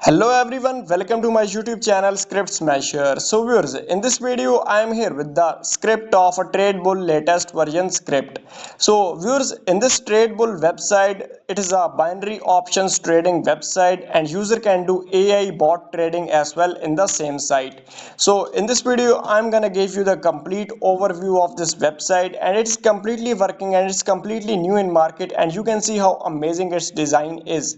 Hello everyone, welcome to my YouTube channel Script Smasher. So viewers, in this video I am here with the script of a trade bull latest version script. So viewers, in this trade bull website, it is a binary options trading website and user can do AI bot trading as well in the same site. So in this video I am gonna give you the complete overview of this website, and it's completely working and it's completely new in market, and you can see how amazing its design is.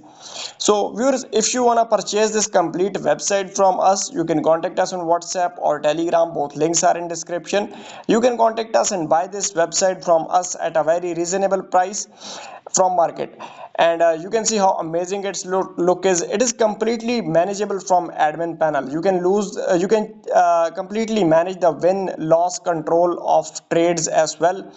So viewers, if you want to purchase this complete website from us, you can contact us on WhatsApp or Telegram. Both links are in description. You can contact us and buy this website from us at a very reasonable price from market. And you can see how amazing its look is. It is completely manageable from admin panel. You can completely manage the win loss control of trades as well,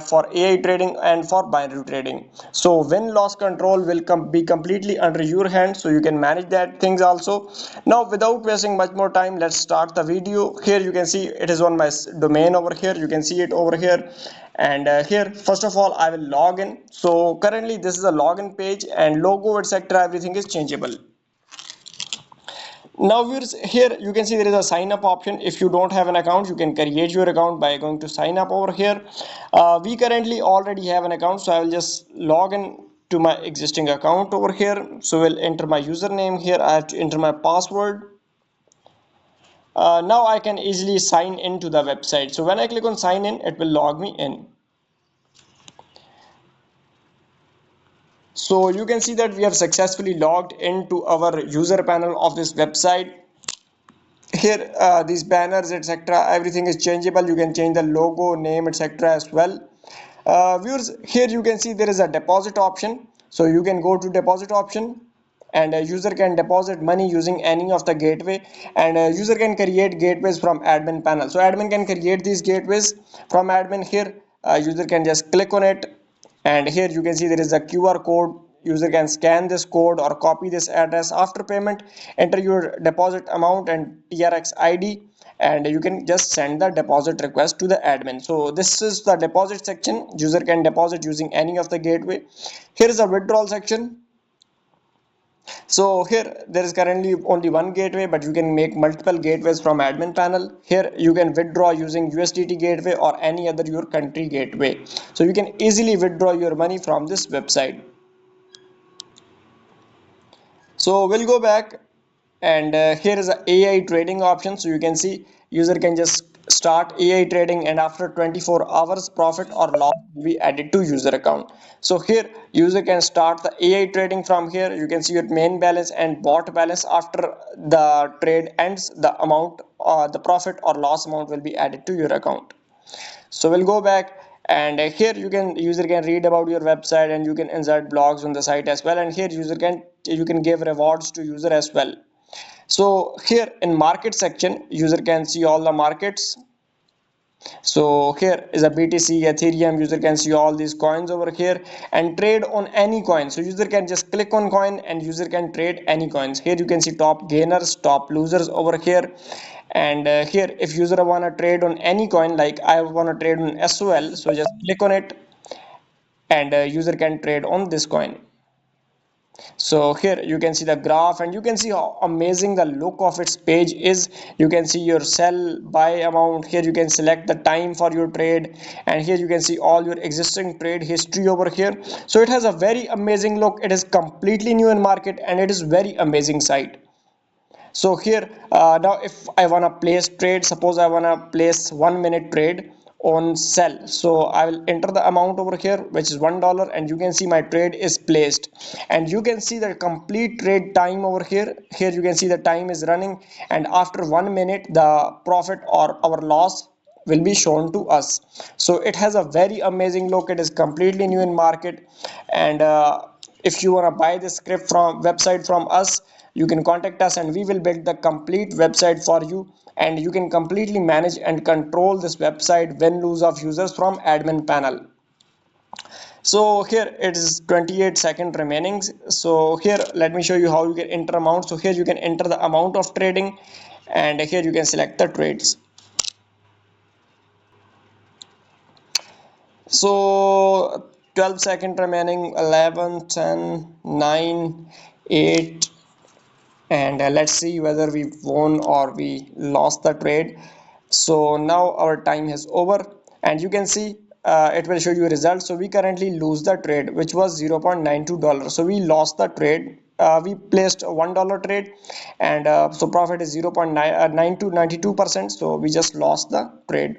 for AI trading and for binary trading. So win loss control will be completely under your hand, so you can manage that things also. Now without wasting much more time, let's start the video. Here you can see it is on my domain over here. You can see it over here, and here first of all I will log in. So currently this is a login page, and logo, etc., everything is changeable. Now viewers, here you can see there is a sign up option. If you don't have an account, you can create your account by going to sign up over here. We currently already have an account, so I will just log in to my existing account over here. So we'll enter my username. Here I have to enter my password. Now I can easily sign into the website. So when I click on sign in, it will log me in. So you can see that we have successfully logged into our user panel of this website. Here these banners, etc., everything is changeable. You can change the logo, name, etc., as well. Viewers, here you can see there is a deposit option. So you can go to deposit option, and a user can deposit money using any of the gateway, and a user can create gateways from admin panel. So admin can create these gateways from admin. Here user can just click on it, and here you can see there is a QR code. User can scan this code or copy this address. After payment, enter your deposit amount and TRX ID, and you can just send the deposit request to the admin. So this is the deposit section. User can deposit using any of the gateway. Here is a withdrawal section. So here there is currently only one gateway, but you can make multiple gateways from admin panel. Here you can withdraw using USDT gateway or any other your country gateway. So you can easily withdraw your money from this website. So we'll go back, and here is a AI trading option. So you can see user can just start AI trading, and after 24 hours profit or loss will be added to user account. So here user can start the AI trading from here. You can see your main balance and bot balance. After the trade ends, the amount, the profit or loss amount will be added to your account. So we'll go back, and here user can read about your website, and you can insert blogs on the site as well. And here you can give rewards to user as well. So here in market section, user can see all the markets. So here is a BTC, Ethereum. User can see all these coins over here and trade on any coin. So user can just click on coin and user can trade any coins. Here you can see top gainers, top losers over here. And here if user wanna trade on any coin, like I wanna trade on SOL, so just click on it, and user can trade on this coin. So here you can see the graph, and you can see how amazing the look of its page is. You can see your sell buy amount. Here you can select the time for your trade, and here you can see all your existing trade history over here. So it has a very amazing look. It is completely new in market, and it is very amazing site. So here now if I want to place trade, suppose I want to place 1 minute trade on sell, so I will enter the amount over here, which is $1, and you can see my trade is placed, and you can see the complete trade time over here. Here you can see the time is running, and after 1 minute the profit or our loss will be shown to us. So it has a very amazing look. It is completely new in market, and if you want to buy this script from website from us, you can contact us and we will build the complete website for you, and you can completely manage and control this website win lose of users from admin panel. So here it is 28 seconds remaining. So here let me show you how you can enter amount. So here you can enter the amount of trading, and here you can select the trades. So 12 seconds remaining. 11, 10, 9, 8, and let's see whether we won or we lost the trade. So now our time is over, and you can see it will show you results. So we currently lose the trade, which was $0.92. So we lost the trade. We placed a $1 trade, and so profit is 0.92%. So we just lost the trade.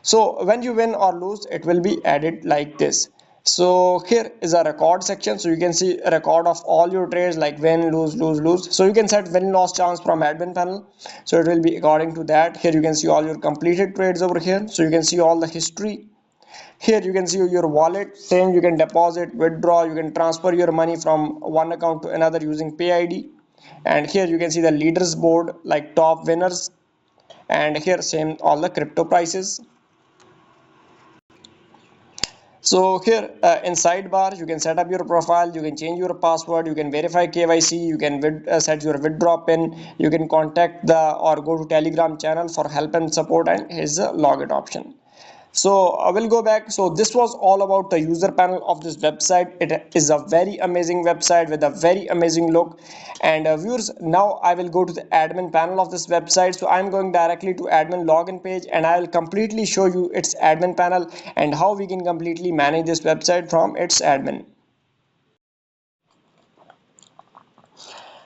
So when you win or lose, it will be added like this. So here is a record section. So you can see a record of all your trades, like win, lose, lose, lose. So you can set win loss chance from admin panel. So it will be according to that. Here you can see all your completed trades over here. So you can see all the history. Here you can see your wallet. Same, you can deposit, withdraw, you can transfer your money from one account to another using pay id. And here you can see the leaders board, like top winners. And here same, all the crypto prices. So here in sidebar, you can set up your profile, you can change your password, you can verify KYC, you can set your withdraw pin, you can contact the or go to Telegram channel for help and support, and here's the login option. So I will go back. So this was all about the user panel of this website. It is a very amazing website with a very amazing look. And viewers, now I will go to the admin panel of this website. So I'm going directly to admin login page, and I will completely show you its admin panel and how we can completely manage this website from its admin.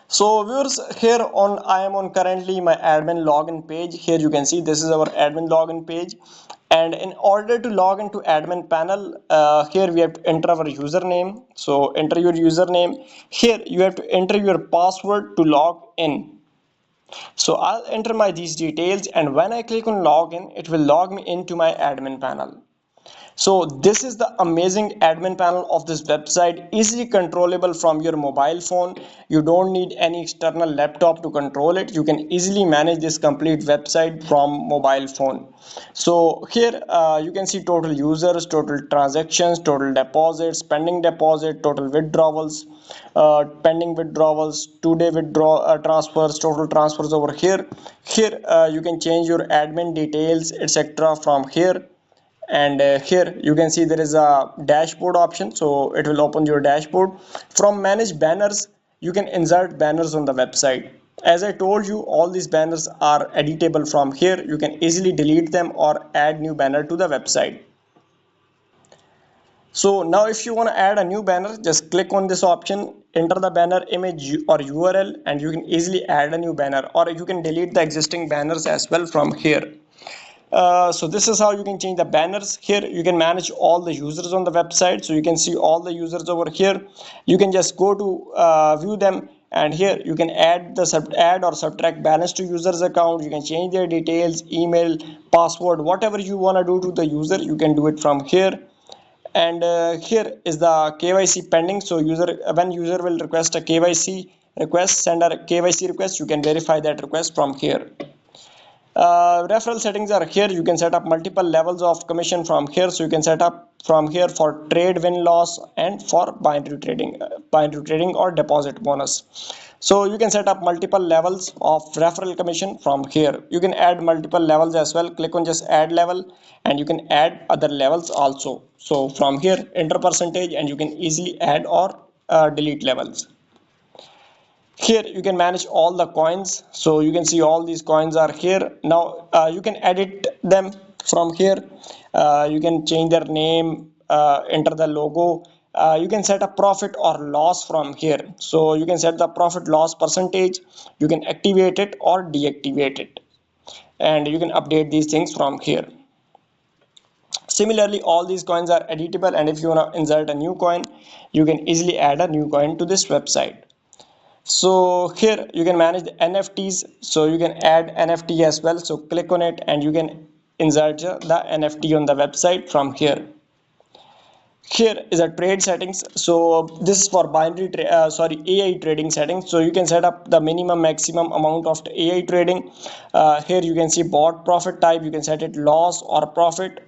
So viewers, here on I am on currently my admin login page. Here you can see this is our admin login page, and in order to log into admin panel, here we have to enter our username. So enter your username. Here you have to enter your password to log in. So I'll enter my these details, and when I click on login, it will log me into my admin panel. So this is the amazing admin panel of this website, easily controllable from your mobile phone. You don't need any external laptop to control it. You can easily manage this complete website from mobile phone. So here you can see total users, total transactions, total deposits, pending deposit, total withdrawals, pending withdrawals, 2-day withdraw transfers, total transfers over here. Here you can change your admin details, etc. from here. And here you can see there is a dashboard option, so it will open your dashboard. From manage banners, you can insert banners on the website. As I told you, all these banners are editable from here. You can easily delete them or add new banner to the website. So now if you want to add a new banner, just click on this option, enter the banner image or URL, and you can easily add a new banner, or you can delete the existing banners as well from here. So this is how you can change the banners. Here you can manage all the users on the website, so you can see all the users over here. You can just go to view them, and here you can add or subtract balance to users account. You can change their details, email, password, whatever you want to do to the user, you can do it from here. And here is the KYC pending. So when user will request a KYC request, send a KYC request, you can verify that request from here. Referral settings are here. You can set up multiple levels of commission from here. So you can set up from here for trade win loss and for binary trading or deposit bonus. So you can set up multiple levels of referral commission from here. You can add multiple levels as well. Click on just add level, and you can add other levels also. So from here, enter percentage, and you can easily add or delete levels. Here you can manage all the coins, so you can see all these coins are here. Now you can edit them from here. You can change their name, enter the logo. You can set a profit or loss from here, so you can set the profit loss percentage. You can activate it or deactivate it, and you can update these things from here. Similarly, all these coins are editable, and if you want to insert a new coin, you can easily add a new coin to this website. So here you can manage the NFTs, so you can add NFT as well. So click on it, and you can insert the NFT on the website from here. Here is a trade settings. So this is for AI trading settings. So you can set up the minimum maximum amount of the AI trading. Here you can see bot profit type. You can set it loss or profit,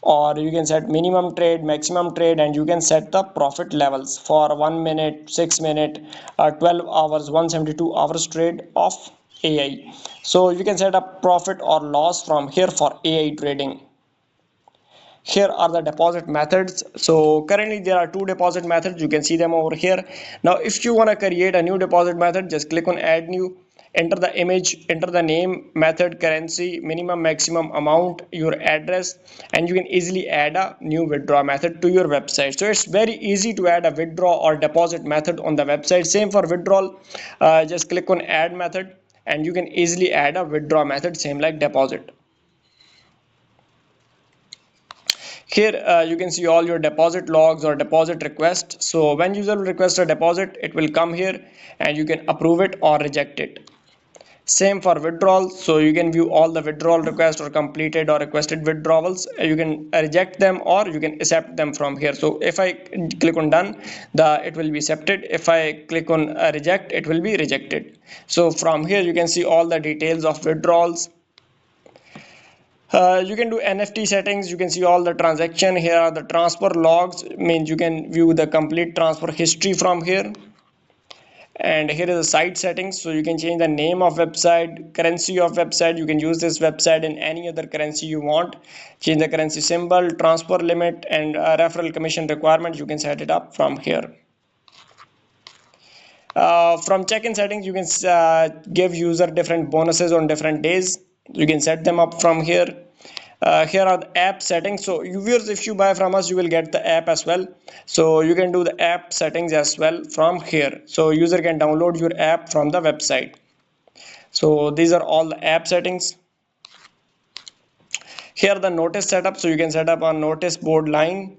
or you can set minimum trade, maximum trade, and you can set the profit levels for 1 minute, 6 minute, 12 hours, 172 hours trade of AI. So you can set up profit or loss from here for AI trading. Here are the deposit methods. So currently there are two deposit methods, you can see them over here. Now if you want to create a new deposit method, just click on add new, enter the image, enter the name, method, currency, minimum maximum amount, your address, and you can easily add a new withdraw method to your website. So it's very easy to add a withdraw or deposit method on the website. Same for withdrawal, just click on add method and you can easily add a withdraw method, same like deposit. Here you can see all your deposit logs or deposit requests. So when user will request a deposit, it will come here and you can approve it or reject it. Same for withdrawal. So you can view all the withdrawal requests or completed or requested withdrawals. You can reject them or you can accept them from here. So if I click on done, it will be accepted. If I click on reject, it will be rejected. So from here you can see all the details of withdrawals. You can do NFT settings. You can see all the transaction. Here are the transfer logs, means you can view the complete transfer history from here. And here is the site settings, so you can change the name of website, currency of website. You can use this website in any other currency you want. Change the currency symbol, transfer limit, and referral commission requirement. You can set it up from here. From check-in settings, you can give user different bonuses on different days. You can set them up from here. Here are the app settings. So viewers, if you buy from us, you will get the app as well. So you can do the app settings as well from here. So user can download your app from the website. So these are all the app settings. Here the notice setup, so you can set up a notice board line.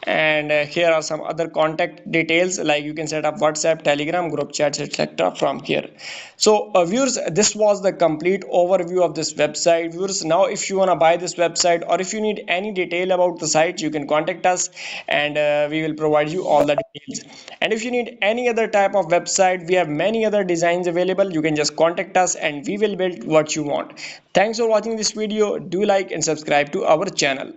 And here are some other contact details, like you can set up WhatsApp, Telegram, group chats, etc. from here. So viewers, this was the complete overview of this website. Viewers, now if you want to buy this website or if you need any detail about the site, you can contact us and we will provide you all the details. And if you need any other type of website, we have many other designs available. You can just contact us and we will build what you want. Thanks for watching this video. Do like and subscribe to our channel.